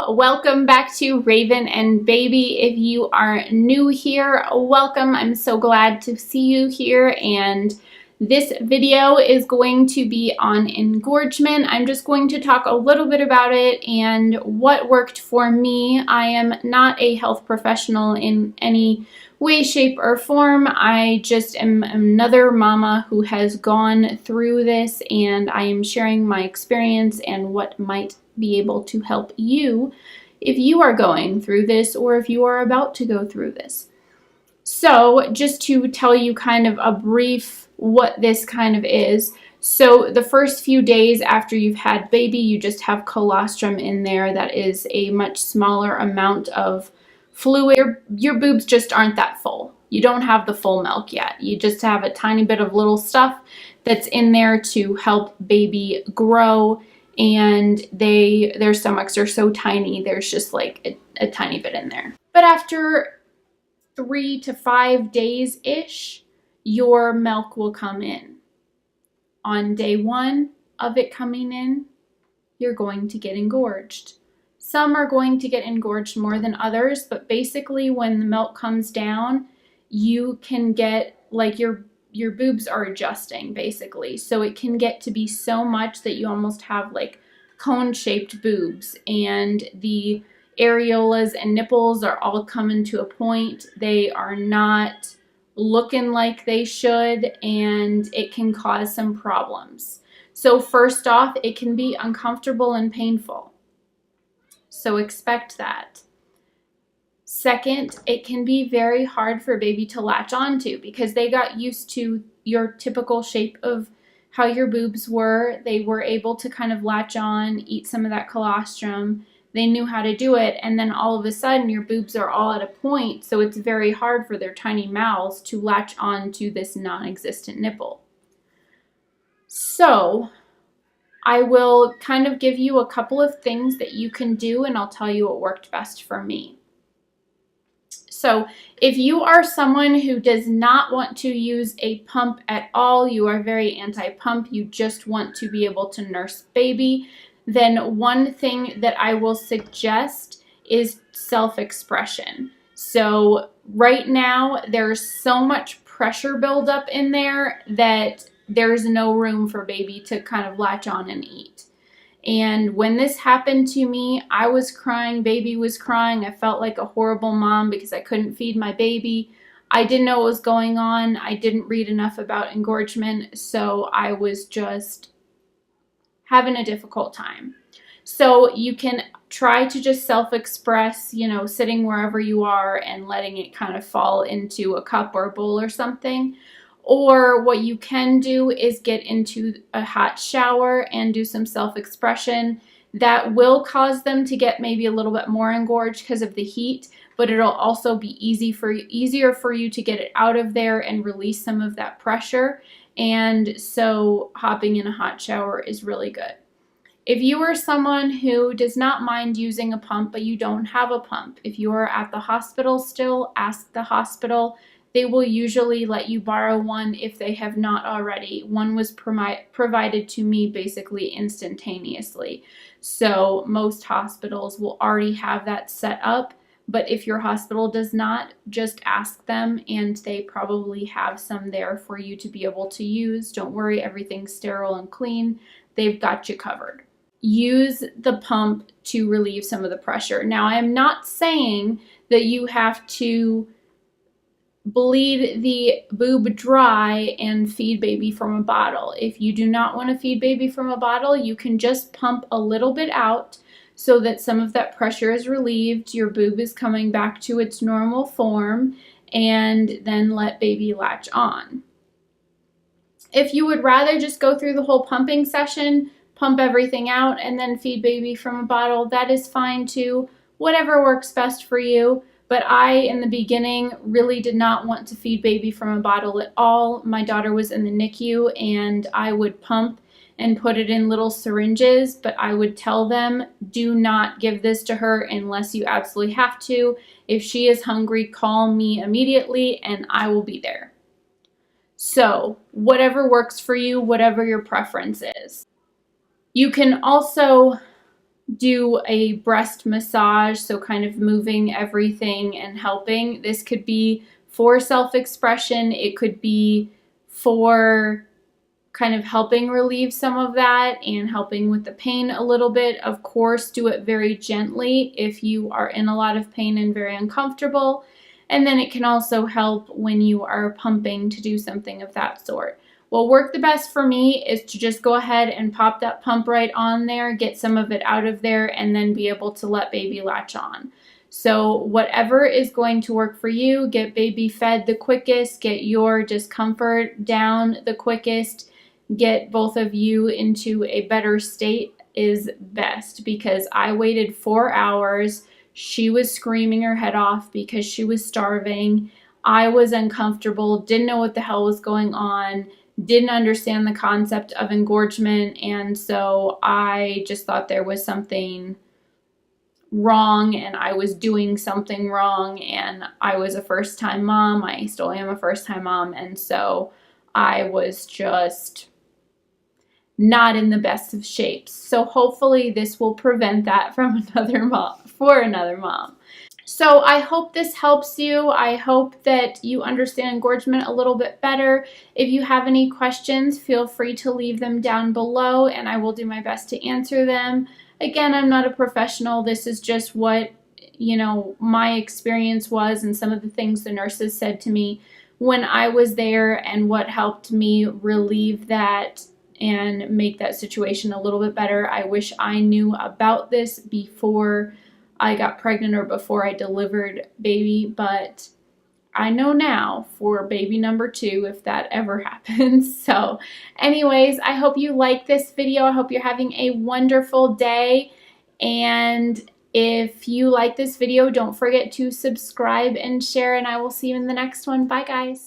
Welcome back to Raven and Baby. If you are new here, welcome. I'm so glad to see you here, and this video is going to be on engorgement. I'm just going to talk a little bit about it and what worked for me. I am not a health professional in any way, shape, or form. I just am another mama who has gone through this, and I am sharing my experience and what might be able to help you if you are going through this or if you are about to go through this. So just to tell you kind of a brief what this kind of is. So the first few days after you've had baby, you just have colostrum in there. That is a much smaller amount of fluid. Your boobs just aren't that full. You don't have the full milk yet. You just have a tiny bit of little stuff that's in there to help baby grow, and their stomachs are so tiny, there's just like a tiny bit in there. But after 3 to 5 days-ish, your milk will come in. On day 1 of it coming in, you're going to get engorged. Some are going to get engorged more than others, but basically when the milk comes down, you can get like your boobs are adjusting basically. So it can get to be so much that you almost have like cone-shaped boobs, and the areolas and nipples are all coming to a point. They are not looking like they should, and it can cause some problems. So first off, it can be uncomfortable and painful. So expect that. Second, it can be very hard for baby to latch onto because they got used to your typical shape of how your boobs were. They were able to kind of latch on, eat some of that colostrum. They knew how to do it, and then all of a sudden your boobs are all at a point, so it's very hard for their tiny mouths to latch on to this non-existent nipple. So I will kind of give you a couple of things that you can do, and I'll tell you what worked best for me. So if you are someone who does not want to use a pump at all, you are very anti-pump, you just want to be able to nurse baby, then one thing that I will suggest is self-expression. So right now there's so much pressure buildup in there that there's no room for baby to kind of latch on and eat. And when this happened to me, I was crying, baby was crying. I felt like a horrible mom because I couldn't feed my baby. I didn't know what was going on. I didn't read enough about engorgement, so I was just having a difficult time. So you can try to just self-express, you know, sitting wherever you are and letting it kind of fall into a cup or a bowl or something. Or what you can do is get into a hot shower and do some self-expression. That will cause them to get maybe a little bit more engorged because of the heat, but it'll also be easier for you to get it out of there and release some of that pressure. And so hopping in a hot shower is really good. If you are someone who does not mind using a pump, but you don't have a pump, if you are at the hospital still, ask the hospital. They will usually let you borrow one if they have not already. One was provided to me basically instantaneously. So most hospitals will already have that set up, but if your hospital does not, just ask them and they probably have some there for you to be able to use. Don't worry, everything's sterile and clean. They've got you covered. Use the pump to relieve some of the pressure. Now, I am not saying that you have to bleed the boob dry and feed baby from a bottle. If you do not want to feed baby from a bottle, you can just pump a little bit out so that some of that pressure is relieved, your boob is coming back to its normal form, and then let baby latch on. If you would rather just go through the whole pumping session, pump everything out, and then feed baby from a bottle, that is fine too. Whatever works best for you. But I, in the beginning, really did not want to feed baby from a bottle at all. My daughter was in the NICU, and I would pump and put it in little syringes, but I would tell them, do not give this to her unless you absolutely have to. If she is hungry, call me immediately, and I will be there. So, whatever works for you, whatever your preference is. You can also do a breast massage, so kind of moving everything and helping. This could be for self-expression. It could be for kind of helping relieve some of that and helping with the pain a little bit. Of course, do it very gently if you are in a lot of pain and very uncomfortable. And then it can also help when you are pumping to do something of that sort. What worked the best for me is to just go ahead and pop that pump right on there, get some of it out of there, and then be able to let baby latch on. So whatever is going to work for you, get baby fed the quickest, get your discomfort down the quickest, get both of you into a better state is best, because I waited 4 hours. She was screaming her head off because she was starving. I was uncomfortable, didn't know what the hell was going on, didn't understand the concept of engorgement, and so I just thought there was something wrong and I was doing something wrong, and I was a first-time mom. I still am a first-time mom, and so I was just not in the best of shapes. So hopefully this will prevent that from another mom. So I hope this helps you. I hope that you understand engorgement a little bit better. If you have any questions, feel free to leave them down below and I will do my best to answer them. Again, I'm not a professional. This is just what, my experience was and some of the things the nurses said to me when I was there and what helped me relieve that and make that situation a little bit better. I wish I knew about this before I got pregnant or before I delivered baby, but I know now for baby number 2 if that ever happens. So anyways, I hope you like this video. I hope you're having a wonderful day, and if you like this video, don't forget to subscribe and share, and I will see you in the next one. Bye guys.